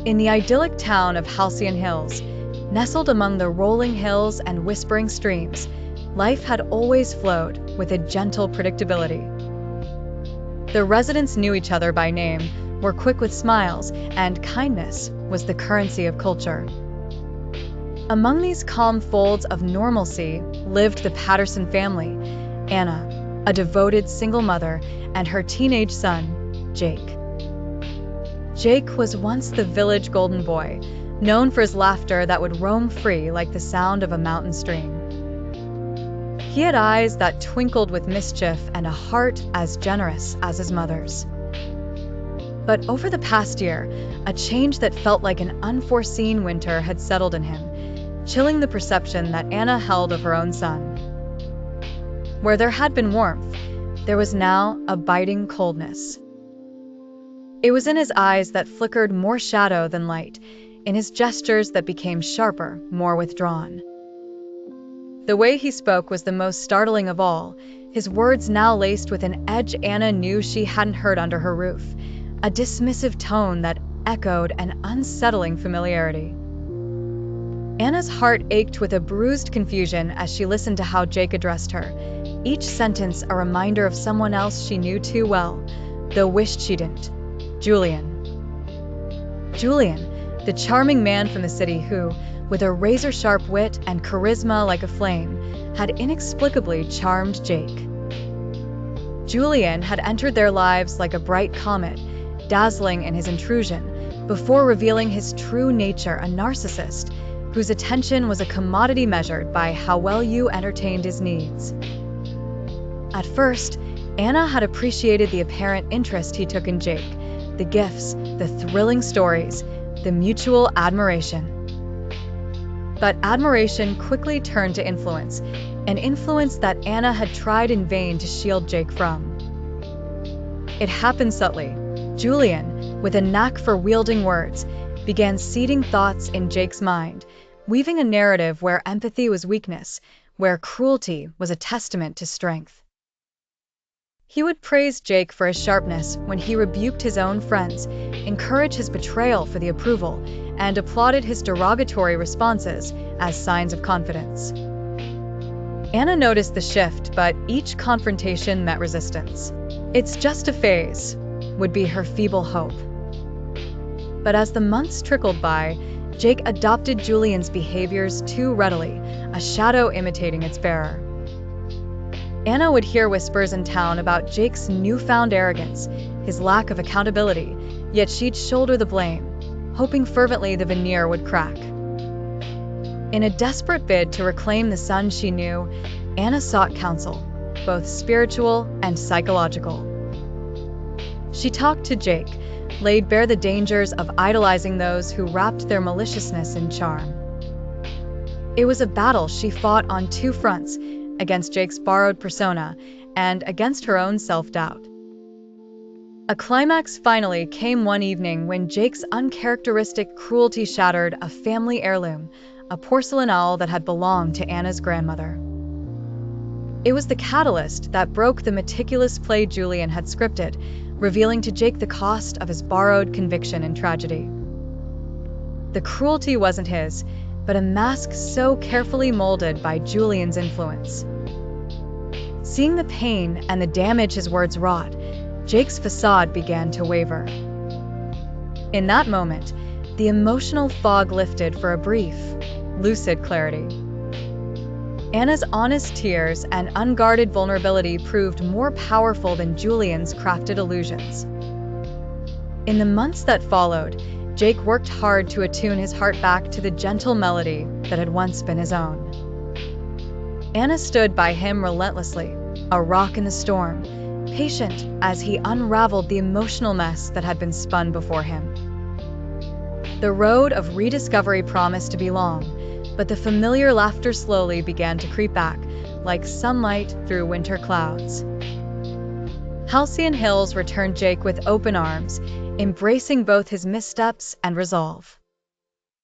In the idyllic town of Halcyon Hills, nestled among the rolling hills and whispering streams, life had always flowed with a gentle predictability. The residents knew each other by name, were quick with smiles, and kindness was the currency of culture. Among these calm folds of normalcy lived the Patterson family, Anna, a devoted single mother, and her teenage son, Jake. Jake was once the village golden boy, known for his laughter that would roam free like the sound of a mountain stream. He had eyes that twinkled with mischief and a heart as generous as his mother's. But over the past year, a change that felt like an unforeseen winter had settled in him, chilling the perception that Anna held of her own son. Where there had been warmth, there was now a biting coldness. It was in his eyes that flickered more shadow than light, in his gestures that became sharper, more withdrawn. The way he spoke was the most startling of all, his words now laced with an edge Anna knew she hadn't heard under her roof, a dismissive tone that echoed an unsettling familiarity. Anna's heart ached with a bruised confusion as she listened to how Jake addressed her, each sentence a reminder of someone else she knew too well, though wished she didn't. Julian, the charming man from the city who, with a razor-sharp wit and charisma like a flame, had inexplicably charmed Jake. Julian had entered their lives like a bright comet, dazzling in his intrusion, before revealing his true nature, a narcissist, whose attention was a commodity measured by how well you entertained his needs. At first, Anna had appreciated the apparent interest he took in Jake, the gifts, the thrilling stories, the mutual admiration. But admiration quickly turned to influence, an influence that Anna had tried in vain to shield Jake from. It happened subtly. Julian, with a knack for wielding words, began seeding thoughts in Jake's mind, weaving a narrative where empathy was weakness, where cruelty was a testament to strength. He would praise Jake for his sharpness when he rebuked his own friends, encourage his betrayal for the approval, and applauded his derogatory responses as signs of confidence. Anna noticed the shift, but each confrontation met resistance. "It's just a phase," would be her feeble hope. But as the months trickled by, Jake adopted Julian's behaviors too readily, a shadow imitating its bearer. Anna would hear whispers in town about Jake's newfound arrogance, his lack of accountability, yet she'd shoulder the blame, hoping fervently the veneer would crack. In a desperate bid to reclaim the son she knew, Anna sought counsel, both spiritual and psychological. She talked to Jake, laid bare the dangers of idolizing those who wrapped their maliciousness in charm. It was a battle she fought on two fronts, against Jake's borrowed persona and against her own self-doubt. A climax finally came one evening when Jake's uncharacteristic cruelty shattered a family heirloom, a porcelain owl that had belonged to Anna's grandmother. It was the catalyst that broke the meticulous play Julian had scripted, revealing to Jake the cost of his borrowed conviction and tragedy. The cruelty wasn't his, but a mask so carefully molded by Julian's influence. Seeing the pain and the damage his words wrought, Jake's facade began to waver. In that moment, the emotional fog lifted for a brief, lucid clarity. Anna's honest tears and unguarded vulnerability proved more powerful than Julian's crafted illusions. In the months that followed, Jake worked hard to attune his heart back to the gentle melody that had once been his own. Anna stood by him relentlessly, a rock in the storm, patient as he unraveled the emotional mess that had been spun before him. The road of rediscovery promised to be long, but the familiar laughter slowly began to creep back, like sunlight through winter clouds. Halcyon Hills returned Jake with open arms, embracing both his missteps and resolve.